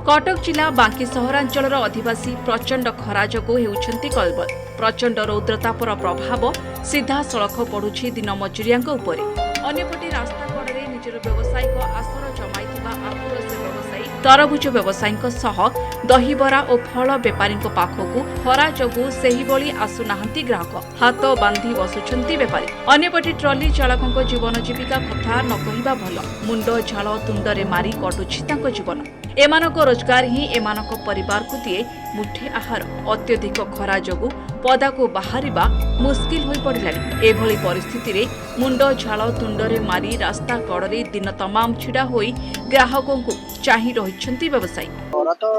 कटक जिला बांकी सहरांचल अधिवासी प्रचंड खरा जोगु हेउछंती कलबल। प्रचंड रौद्रतापर प्रभाव सीधा सड़क पड़ुछि दिन मजुरिया अन्यपटे रास्ता कड़े निजर व्यावसायिक आसर जमाइथिबा आपुरस व्यवसायी तरबुज व्यवसायी सह दहीबरा और फल बेपारी पाखकु खरा जोगु सेहिबळी आसुनाहांती ग्राहक हाथ बांधी बसुछंती बेपारी। अन्यपटे ट्रली चालकଙ୍କ जीवन जीविका कथा न कहिबा भल। मुंड झाल तुंडरे मारी कटुछि तांको जीवन। एमानक रोजगार ही एमानक परिवार को दिए मुठे आहार। अत्यधिक खरा जोगु पदाको बाहरिबा मुस्किल होई पड़िलानी। एभली परिस्थिति रे मुंड झाल तुंडरे मारी रास्ता कड़े दिन तमाम छिड़ा होई ग्राहकों को चाही रहिछंती व्यवसायी। खरा तो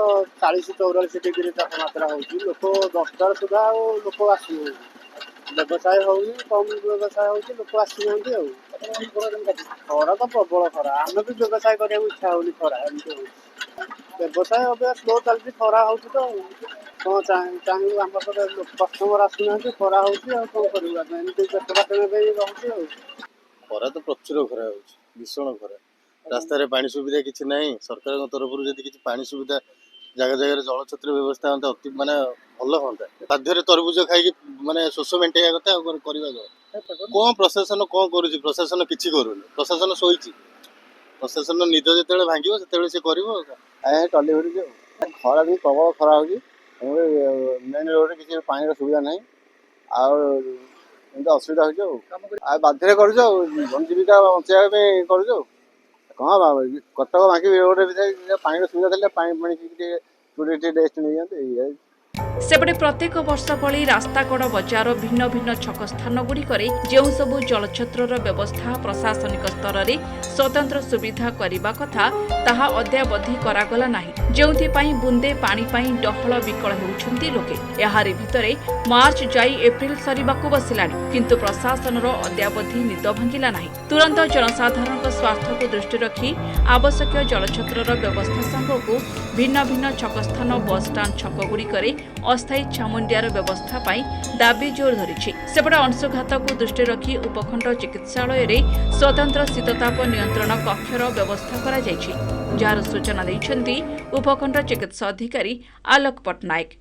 40-44 डिग्री तापमात्रा होची। लोक 10 सुधा लोक आसी व्यवसाय होनी कम व्यवसाय होची लोक आसी नांती आ खरा तो प्रबल खरा। आमे भी व्यवसाय करिया इच्छा होनी खरा एमती होची। व्यवसाय अब स्लो चलती खरा होची तो कौन चाहे आम कस्टमर आसुना खरा होची आ कौन करबा एमती पेट बाटने पे रहउची आ खरा तो प्रचुर खरा होची भीषण खरा। रास्ता रे पानी सुविधा किछि नहीं। सरकार तरफ जदि किछि पानी सुविधा जगह जगह जलछत्र व्यवस्था होता अति माने भल होता। बाध्य तरबुज खाई माने शोष मेंटेया कथा करवा कौन प्रशासन कौन करुछि। प्रशासन किछि करूनी। प्रशासन सोईछि। प्रशासन निद जेतेले भांगिबो सेतेले से करबो ए टली भरी जो खरा भी प्रबल खरा होची। मेन रोड किछि पानी सुविधा नहीं आ एंता असुविधा होची आ बाध्य करूछ जीवन जीविका बचाया पे करूछ कौन कटक बाकी रोड पानी सुविधा थे पानी रेस्ट नहीं जाते। सेपटे प्रत्येक वर्ष भली रास्ता कड़ बजार भिन्न भिन्न छक स्थान गुड़िकरे जेउ सबु जलछत्रर व्यवस्था प्रशासनिक स्तर में स्वतंत्र सुविधा करबा कथा ताहा अद्यावधि करागला नाही। जेउथि पई बुंदे पानी पई डहळ विकळ हेउछंती लोके। एहारी भितरे मार्च जाई एप्रिल सरीबाकू बसिलानी किंतु प्रशासनर अद्यावधि निद भांगिला नाही। तुरंत जनसाधारण स्वार्थ को दृष्टि रखी आवश्यक जलछत्रर व्यवस्था संगकू भिन्न भिन्न छक स्थान बस स्टाण्ड छक गुड़िकरे अस्थायी छामुंडियार व्यवस्था पाई दाबी जोर धरिछि। सेपटे अंशुघात को दृष्टि रखी उपखंड चिकित्सालय रे स्वतंत्र शीतताप नियंत्रण कक्षर व्यवस्था करा जायछि। जार सूचना दैछन्ती उपखंड चिकित्सा अधिकारी आलोक पटनायक।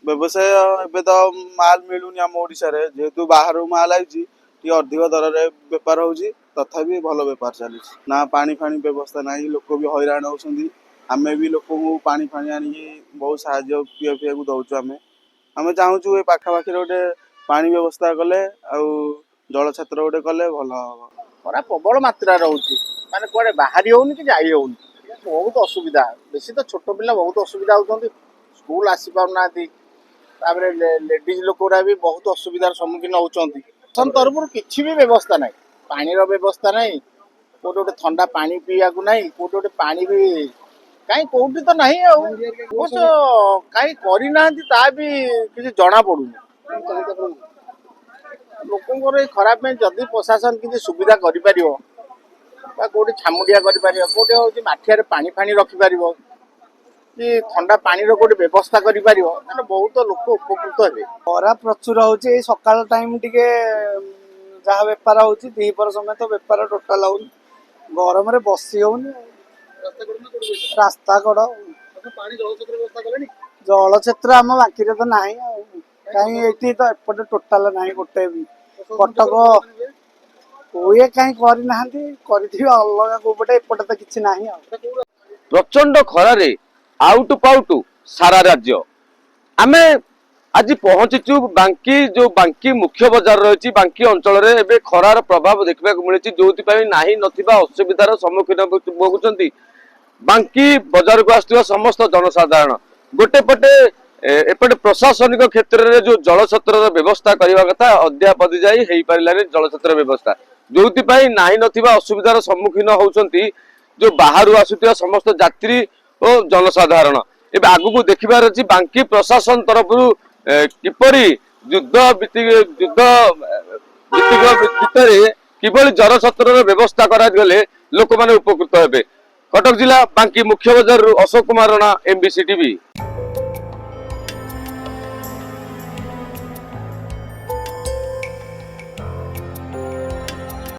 व्यवसाय एबे तो माल मिलुनी हम ओडिसा रे जेतु बाहर माल आइछि ती अधिक दर रे व्यापार होउछि तथापि भलो व्यापार चली ना। पानी फानी व्यवस्था नाही लोक भी हैरान होउछन्ती। आमे भी लोक को पानी फानी आनी बहुत साहाଯ୍य पिया पिया को दउछु। आमे चाहूछु ए पाखा पाखी रोटे पानी व्यवस्था कले आ जल छत्र रोटे कले भलो हो। खरा प्रबल मात्रा रहउची माने कोडे बाहरी होउनी कि जाई होउनी बहुत असुविधा। बेसी तो छोट पिला बहुत असुविधा होउछन्ती स्कूल आसी पाउनाती। ताबरे लेडीज लोकरा भी बहुत असुविधार सम्मुखीन होउछन्ती। सन तरफुर किछि भी व्यवस्था नाही। पानी रो व्यवस्था नाही। कोडे ठंडा पानी पिया को नाही। कोडे पानी भी कहीं कोठी तो नहीं अवश्य कहीं करना ता भी किसी जना पड़ूनी। लोक खराब में जदि प्रशासन किसी सुविधा करोटी छामुंडिया करोटी माठिया पानी फानी रखिपर कि ठंडा पानी रोटे व्यवस्था कर बहुत लोक उपकृत हे। खरा प्रचुर होची सकाल टाइम टिके जहाँ बेपार होची दीपर समय तो बेपार टोटाल होनी गरम रे बसी होनी। रास्ता कड़ जलछत्र आम बाकी तो ना कहीं ये तो एपटे टोटाल ना गोटे भी कटक ये कहीं करना अलग कोपटे एपटे तो किसी ना। प्रचंड खरारे आउट पाउट सारा राज्य आमे आज पहुंचीचु बांकी जो बांकी मुख्य बाजार रही बांकी अंचल रे खरार प्रभाव देखा मिली जो नाही नथिबा असुविधार सम्मुखीन भोगुचंती बांकी बाजार को आसुवा समस्त जनसाधारण। गोटे पटे एपटे प्रशासनिक क्षेत्र में जो जलछत्र व्यवस्था करने कथा अद्यापधि जाई हेई पारिलानी जलछत्र व्यवस्था जो नाही नथिबा असुविधार सम्मुखीन होउचंती जो बाहर आसुवा समस्त यात्री और जनसाधारण। एबे आगु को देखिबार अछि बांकी प्रशासन तरफ किपरि युद्ध भितर किभली जलछत्र व्यवस्था करा गले लोक माने उपकृत हेबे। कटक जिला बांकी मुख्य बाजार अशोक कुमार राणा, MBC TV।